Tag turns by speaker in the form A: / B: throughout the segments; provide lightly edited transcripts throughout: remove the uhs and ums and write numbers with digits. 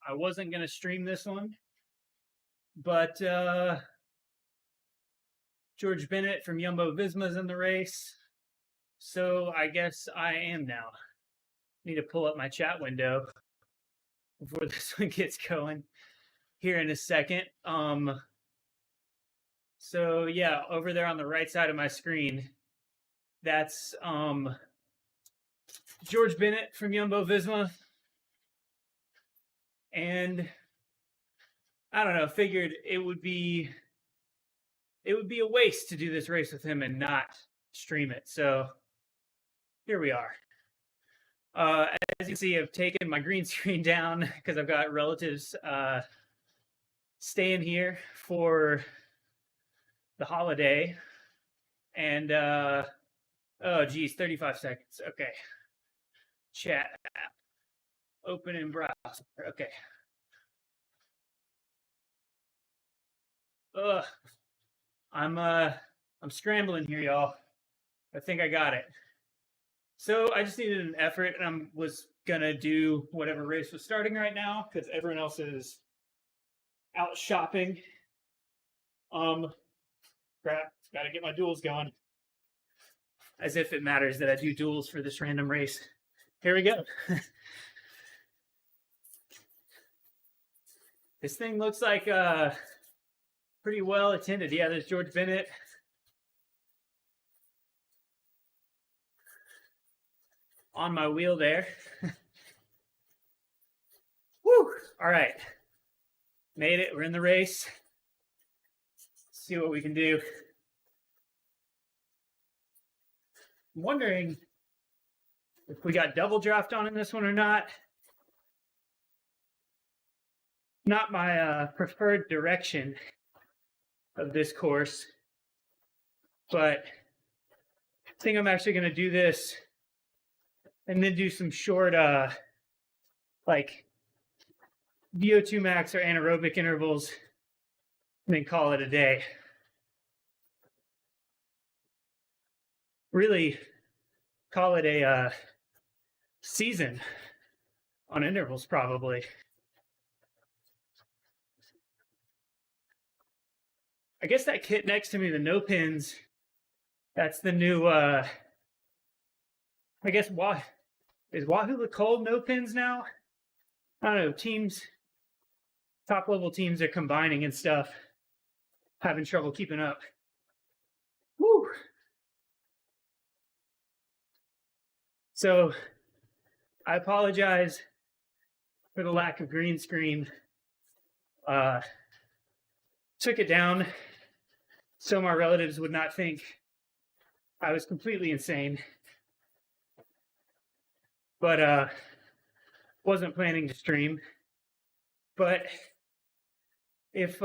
A: I wasn't going to stream this one, but George Bennett from Jumbo Visma is in the race. So I guess I am now. Need to pull up my chat window before this one gets going here in a second. So yeah, over there on the right side of my screen, that's George Bennett from Jumbo Visma. And I don't know, figured it would be a waste to do this race with him and not stream it. So here we are. As you can see, I've taken my green screen down because I've got relatives staying here for the holiday. And oh geez, 35 seconds. Okay. Chat app. Open in browser. Okay. I'm scrambling here, y'all. I think I got it. So I just needed an effort, and I was gonna do whatever race was starting right now because everyone else is out shopping. Crap, gotta get my duels going. As if it matters that I do duels for this random race. Here we go. This thing looks like pretty well attended. Yeah, there's George Bennett. On my wheel there. Woo! All right. Made it. We're in the race. Let's see what we can do. I'm wondering if we got double draft on in this one or not. Not my preferred direction of this course, but I think I'm actually going to do this and then do some short like VO2 max or anaerobic intervals and then call it a day. Really call it a season on intervals probably. I guess that kit next to me, the no pins, that's the new I guess is Wahoo the cold no pins now? I don't know, teams, top level teams are combining and stuff. Having trouble keeping up. Woo! So I apologize for the lack of green screen. Took it down so my relatives would not think I was completely insane. But wasn't planning to stream. But if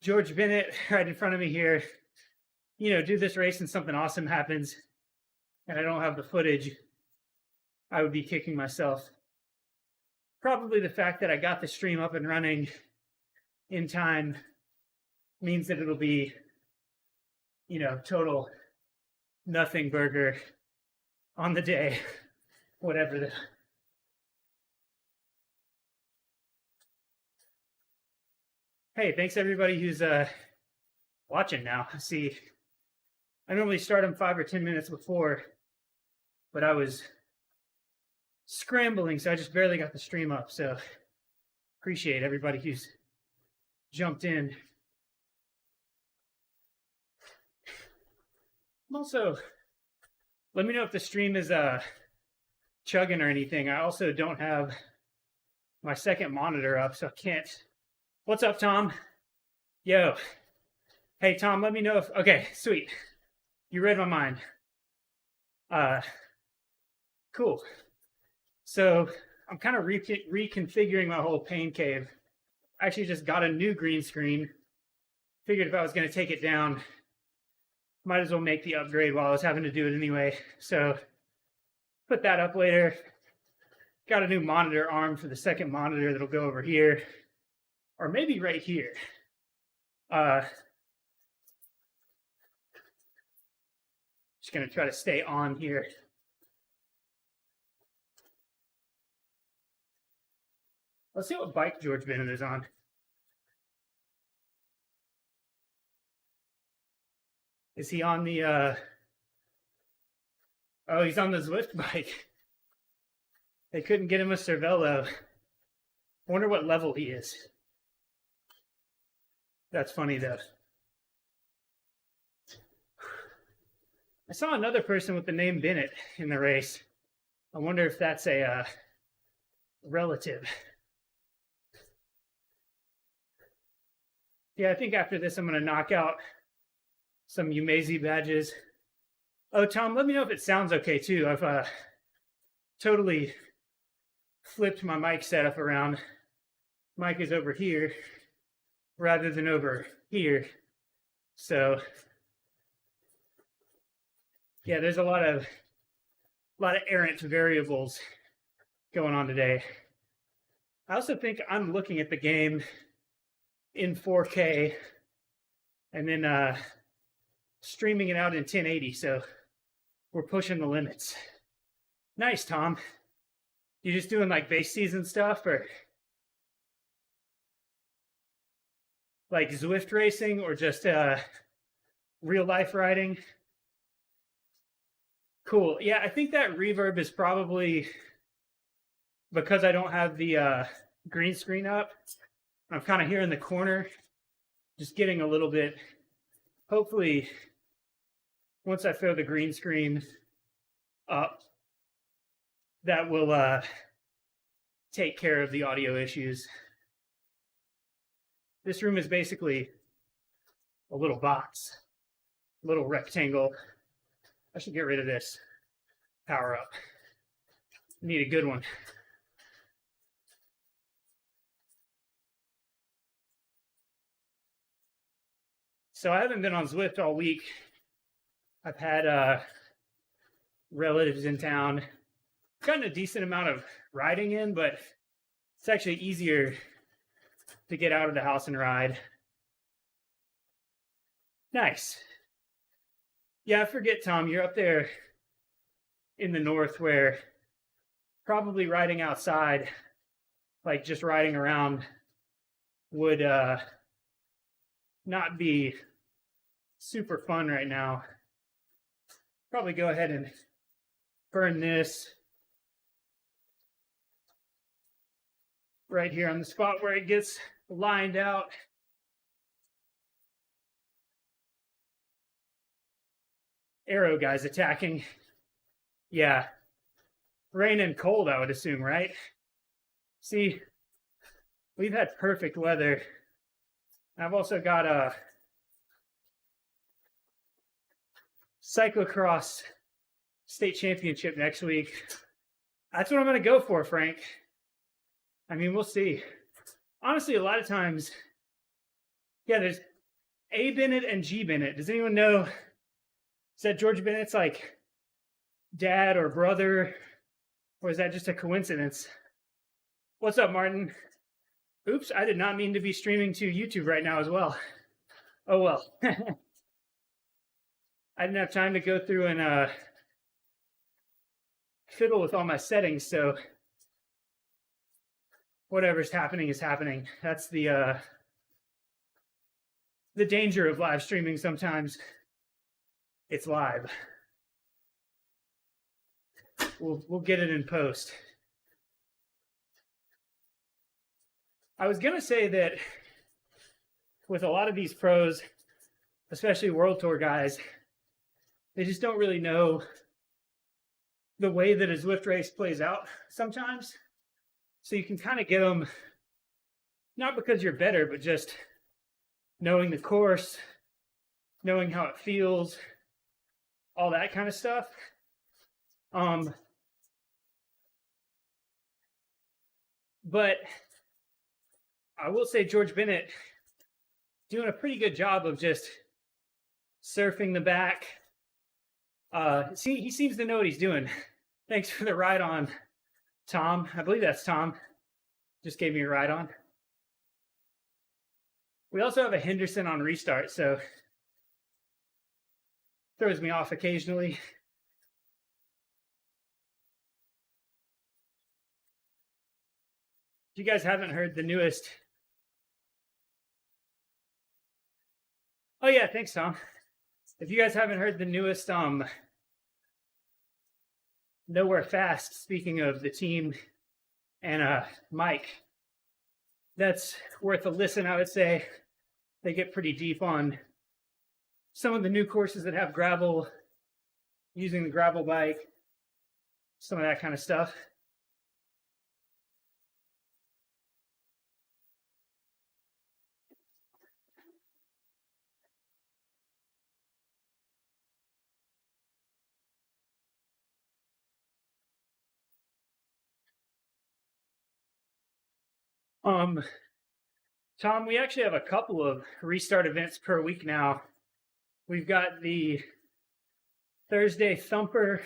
A: George Bennett right in front of me here, you know, do this race and something awesome happens and I don't have the footage, I would be kicking myself. Probably the fact that I got the stream up and running in time means that it'll be, you know, total nothing burger on the day. Whatever the hey, thanks everybody who's watching now. See, I normally start them 5 or 10 minutes before, but I was scrambling, so I just barely got the stream up. So appreciate everybody who's jumped in. Also, let me know if the stream is chugging or anything. I also don't have my second monitor up, so I can't. What's up, Tom? Yo. Hey, Tom, let me know if, okay, sweet. You read my mind. Cool. So I'm kind of reconfiguring my whole pain cave. I actually just got a new green screen. Figured if I was going to take it down, might as well make the upgrade while I was having to do it anyway. So put that up later. Got a new monitor arm for the second monitor that'll go over here. Or maybe right here. Just going to try to stay on here. Let's see what bike George Bennett is on. Is he on the, oh, he's on the Zwift bike. They couldn't get him a Cervelo. I wonder what level he is. That's funny, though. I saw another person with the name Bennett in the race. I wonder if that's a relative. Yeah, I think after this, I'm going to knock out some Umezi badges. Oh, Tom, let me know if it sounds okay, too. I've totally flipped my mic setup around. Mic is over here rather than over here. So, yeah, there's a lot of errant variables going on today. I also think I'm looking at the game in 4K and then streaming it out in 1080. So we're pushing the limits. Nice, Tom. You just doing like base season stuff or like Zwift racing or just real life riding? Cool. Yeah, I think that reverb is probably because I don't have the green screen up. I'm kind of here in the corner, just getting a little bit. Hopefully, once I throw the green screen up, that will take care of the audio issues. This room is basically a little box, a little rectangle. I should get rid of this power up. Need a good one. So I haven't been on Zwift all week. I've had relatives in town. Gotten a decent amount of riding in, but it's actually easier to get out of the house and ride. Nice. Yeah, I forget, Tom, you're up there in the north where probably riding outside, like just riding around, would not be super fun right now. Probably go ahead and burn this right here on the spot where it gets lined out. Arrow guys attacking. Yeah. Rain and cold, I would assume, right? See, we've had perfect weather. I've also got a cyclocross state championship next week. That's what I'm going to go for, Frank. I mean, we'll see. Honestly, a lot of times, yeah, there's A Bennett and G Bennett. Does anyone know? Is that George Bennett's like dad or brother? Or is that just a coincidence? What's up, Martin? Oops, I did not mean to be streaming to YouTube right now as well. Oh well. I didn't have time to go through and fiddle with all my settings, so whatever's happening is happening. That's the danger of live streaming sometimes. It's live. We'll get it in post. I was gonna say that with a lot of these pros, especially World Tour guys, they just don't really know the way that a Zwift race plays out sometimes. So you can kind of get them, not because you're better, but just knowing the course, knowing how it feels, all that kind of stuff. But I will say George Bennett doing a pretty good job of just surfing the back. He seems to know what he's doing. Thanks for the ride on, Tom. I believe that's Tom. Just gave me a ride on. We also have a Henderson on restart, so throws me off occasionally. If you guys haven't heard the newest, oh yeah, thanks, Tom. If you guys haven't heard the newest Nowhere Fast, speaking of the team and Mike, that's worth a listen, I would say. They get pretty deep on some of the new courses that have gravel, using the gravel bike, some of that kind of stuff. Tom, we actually have a couple of restart events per week now. We've got the Thursday Thumper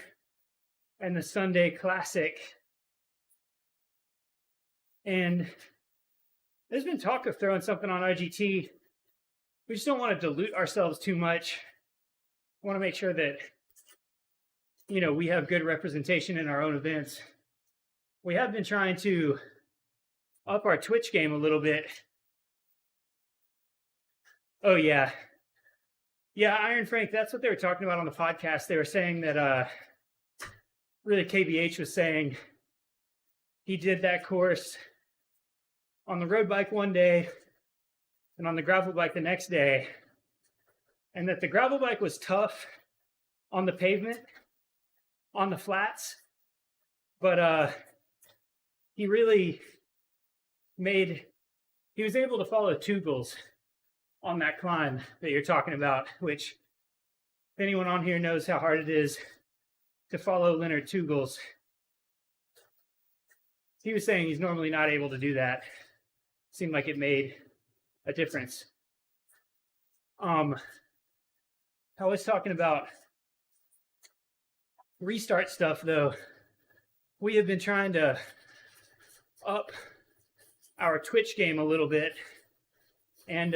A: and the Sunday Classic. And there's been talk of throwing something on IGT. We just don't want to dilute ourselves too much. We want to make sure that, you know, we have good representation in our own events. We have been trying to up our Twitch game a little bit. Oh, yeah. Yeah, Iron Frank, that's what they were talking about on the podcast. They were saying that really KBH was saying he did that course on the road bike one day and on the gravel bike the next day, and that the gravel bike was tough on the pavement, on the flats, but he was able to follow Tugels on that climb that you're talking about, which if anyone on here knows how hard it is to follow Leonard Tugels, he was saying he's normally not able to do that. Seemed like it made a difference. I was talking about restart stuff, though. We have been trying to up our Twitch game a little bit, and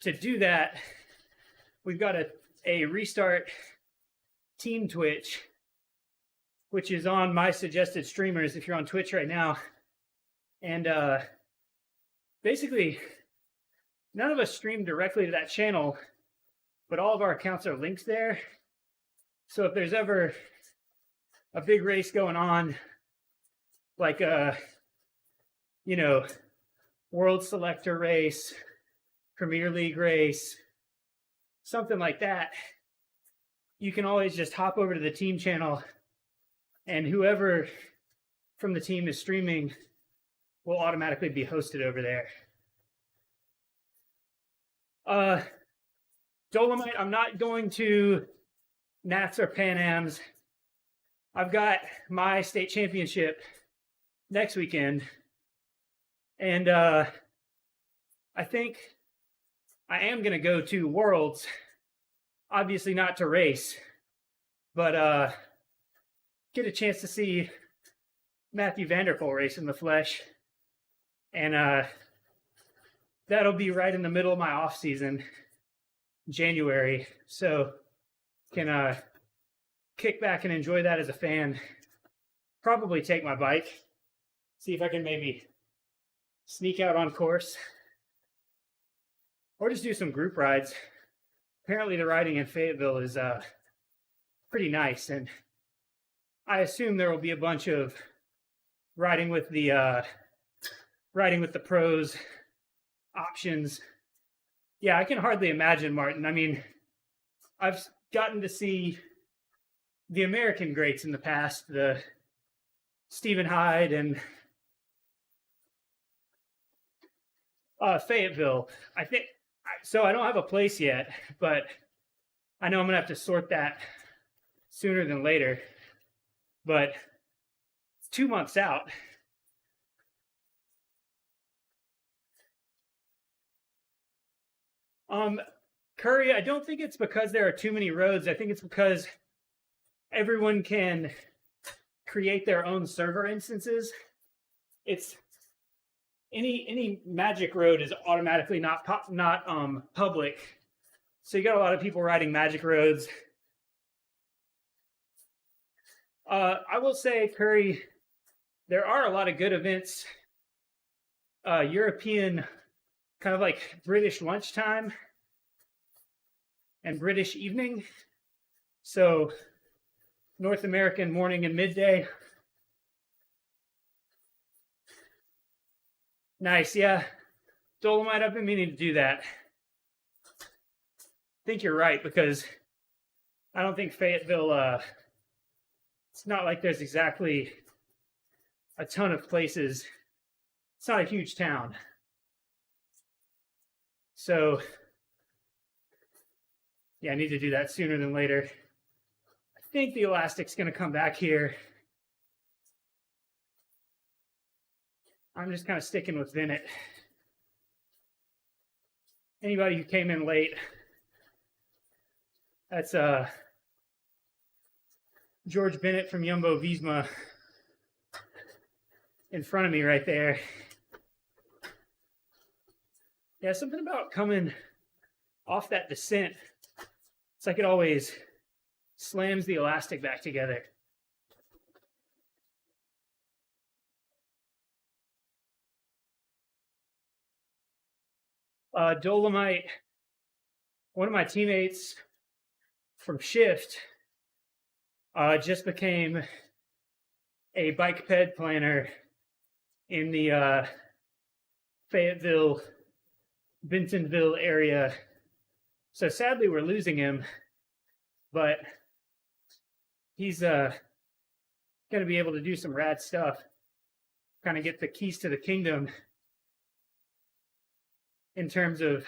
A: to do that, we've got a restart team Twitch, which is on my suggested streamers if you're on Twitch right now. And basically, none of us stream directly to that channel, but all of our accounts are linked there. So if there's ever a big race going on, like you know, World Selector race, Premier League race, something like that, you can always just hop over to the team channel, and whoever from the team is streaming will automatically be hosted over there. Dolomite, I'm not going to Nats or Pan Ams. I've got my state championship next weekend, and I think I am going to go to Worlds, obviously not to race, but get a chance to see Matthew Vanderpool race in the flesh. And that'll be right in the middle of my off season, January. So can kick back and enjoy that as a fan. Probably take my bike, see if I can maybe sneak out on course, or just do some group rides. Apparently the riding in Fayetteville is pretty nice, and I assume there will be a bunch of riding with the pros options. Yeah, I can hardly imagine, Martin. I mean, I've gotten to see the American greats in the past, the Stephen Hyde and Fayetteville. I think so. I don't have a place yet, but I know I'm gonna have to sort that sooner than later. But it's 2 months out. Curry, I don't think it's because there are too many roads. I think it's because everyone can create their own server instances. It's any magic road is automatically not public. So you got a lot of people riding magic roads. I will say, Curry, there are a lot of good events, European, kind of like British lunchtime and British evening. So North American morning and midday. Nice, yeah. Dolomite, I've been meaning to do that. I think you're right, because I don't think Fayetteville, it's not like there's exactly a ton of places. It's not a huge town. So, yeah, I need to do that sooner than later. I think the elastic's going to come back here. I'm just kind of sticking with Bennett. Anybody who came in late, that's George Bennett from Jumbo Visma in front of me right there. Yeah, something about coming off that descent. It's like it always slams the elastic back together. Dolomite, one of my teammates from Shift, just became a bike ped planner in the Fayetteville, Bentonville area. So sadly, we're losing him, but he's going to be able to do some rad stuff, kind of get the keys to the kingdom in terms of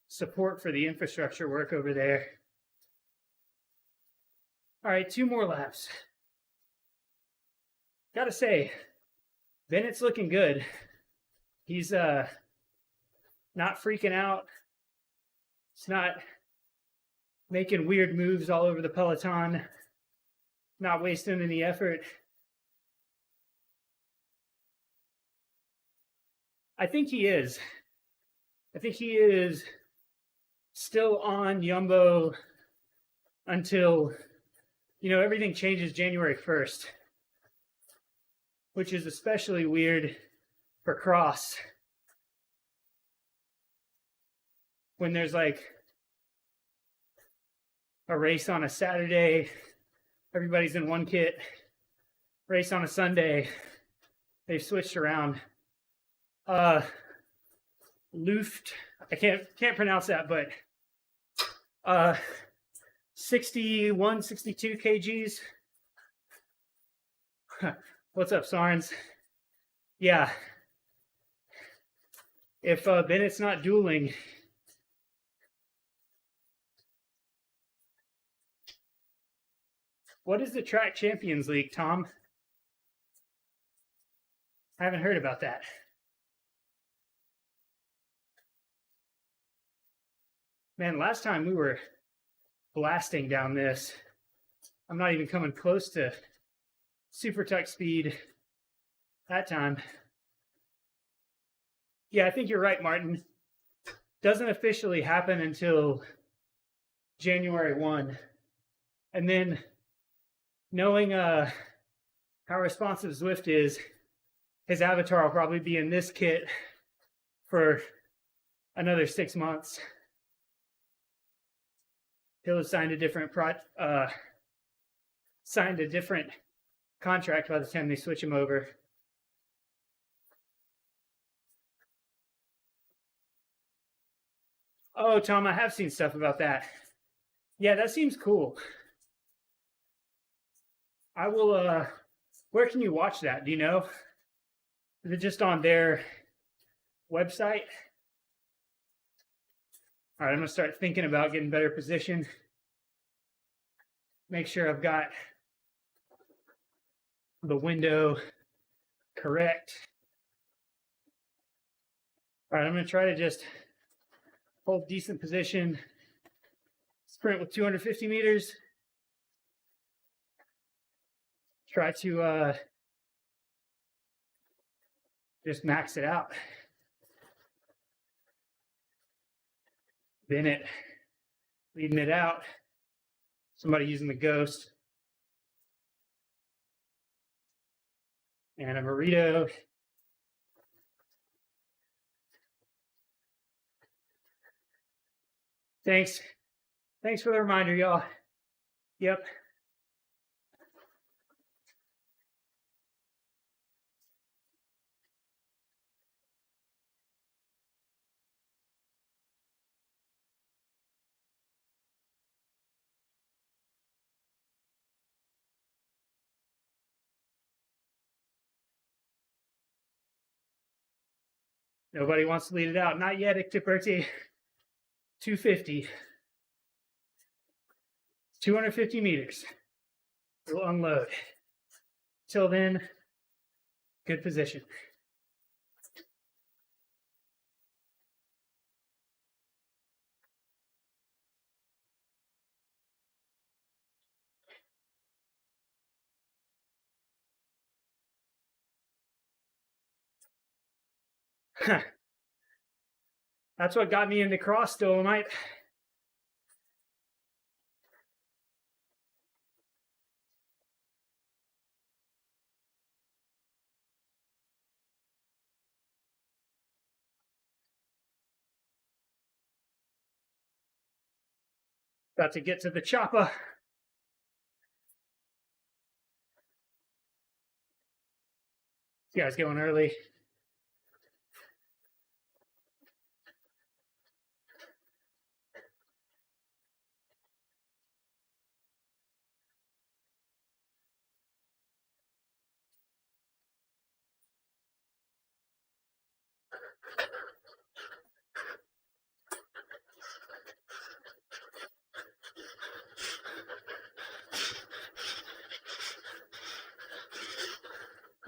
A: support for the infrastructure work over there. All right, 2 more laps. Gotta say, Bennett's looking good. He's not freaking out. He's not making weird moves all over the peloton, not wasting any effort. I think he is. I think he is still on Jumbo until, everything changes January 1st, which is especially weird for cross, when there's like a race on a Saturday, everybody's in one kit, race on a Sunday, they've switched around. Luft, I can't pronounce that, but 61, 62 kgs. What's up, Sarns? Yeah. If Bennett's not dueling, what is the Track Champions League, Tom? I haven't heard about that. Man, last time we were blasting down this. I'm not even coming close to super tuck speed that time. Yeah, I think you're right, Martin. Doesn't officially happen until January 1. And then knowing how responsive Zwift is, his avatar will probably be in this kit for another 6 months. He'll have signed a different contract by the time they switch him over. Oh, Tom, I have seen stuff about that. Yeah, that seems cool. I will, where can you watch that? Do you know? Is it just on their website? All right, I'm gonna start thinking about getting better position. Make sure I've got the window correct. All right, I'm gonna try to just hold decent position. Sprint with 250 meters. Try to just max it out. Bennett leading it out. Somebody using the ghost. and a burrito. Thanks for the reminder, y'all. Yep. Nobody wants to lead it out. Not yet, Iktiperti. 250. 250 meters. We'll unload. Till then, good position. That's what got me into cross Dolomite. About to get to the chopper. This guy's going early.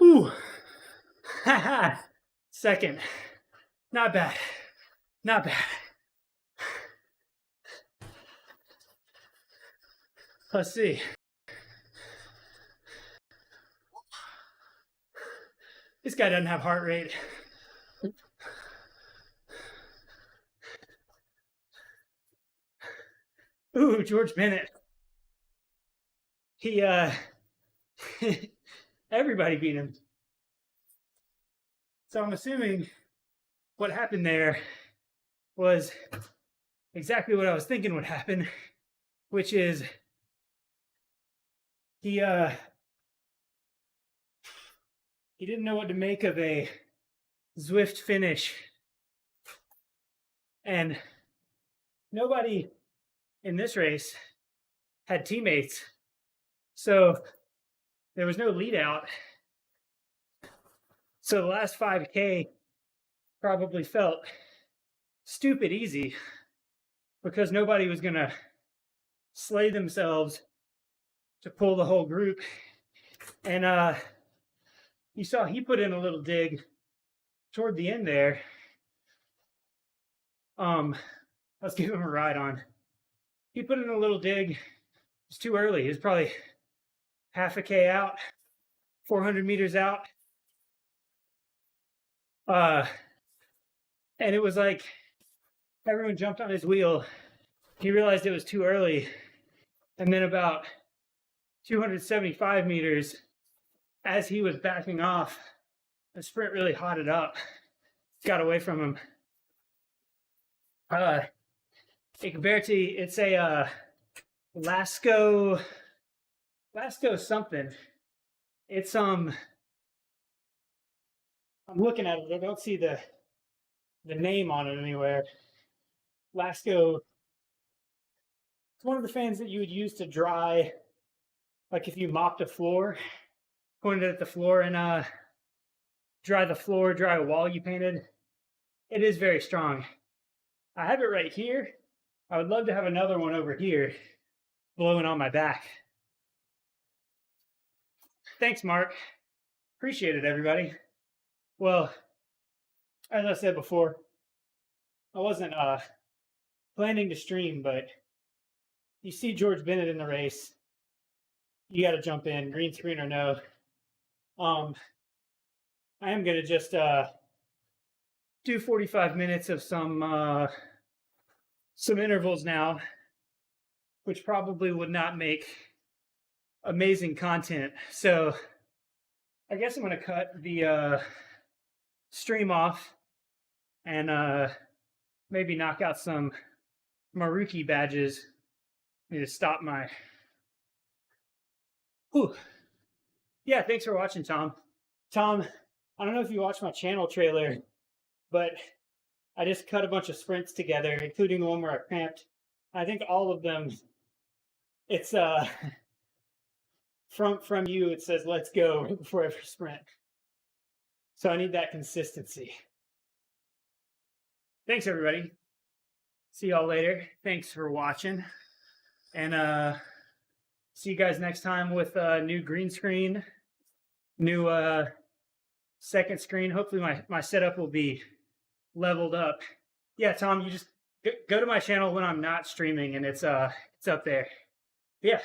A: Ooh. Haha. Second. Not bad. Not bad. Let's see. This guy doesn't have heart rate. Ooh, George Bennett. He, everybody beat him. So I'm assuming what happened there was exactly what I was thinking would happen, which is he didn't know what to make of a Zwift finish. And nobody in this race had teammates. So there was no lead out. So the last 5K probably felt stupid easy because nobody was going to slay themselves to pull the whole group. And you saw he put in a little dig toward the end there. Let's give him a ride on. He put in a little dig. It was too early. It was probably half a K out, 400 meters out. And it was like everyone jumped on his wheel. He realized it was too early. And then about 275 meters, as he was backing off, the sprint really hotted up. Got away from him. Ikberti, it's a Lasco something. It's I'm looking at it. I don't see the name on it anywhere. Lasco. It's one of the fans that you would use to dry, like if you mopped a floor, pointed at the floor and dry the floor, dry a wall you painted. It is very strong. I have it right here. I would love to have another one over here blowing on my back. Thanks, Mark. Appreciate it, everybody. Well, as I said before, I wasn't planning to stream, but you see George Bennett in the race, you got to jump in, green screen or no. I am going to just do 45 minutes of some intervals now, which probably would not make amazing content. So I guess I'm going to cut the stream off and maybe knock out some Maruki badges. Need to stop my. Whew. Yeah, thanks for watching, Tom. Tom, I don't know if you watched my channel trailer, but I just cut a bunch of sprints together, including the one where I cramped. I think all of them, it's from you, it says let's go before every sprint. So I need that consistency. Thanks, everybody. See y'all later. Thanks for watching. And see you guys next time with a new green screen, new second screen. Hopefully my setup will be leveled up. Yeah, Tom, you just go to my channel when I'm not streaming, and it's up there. Yeah.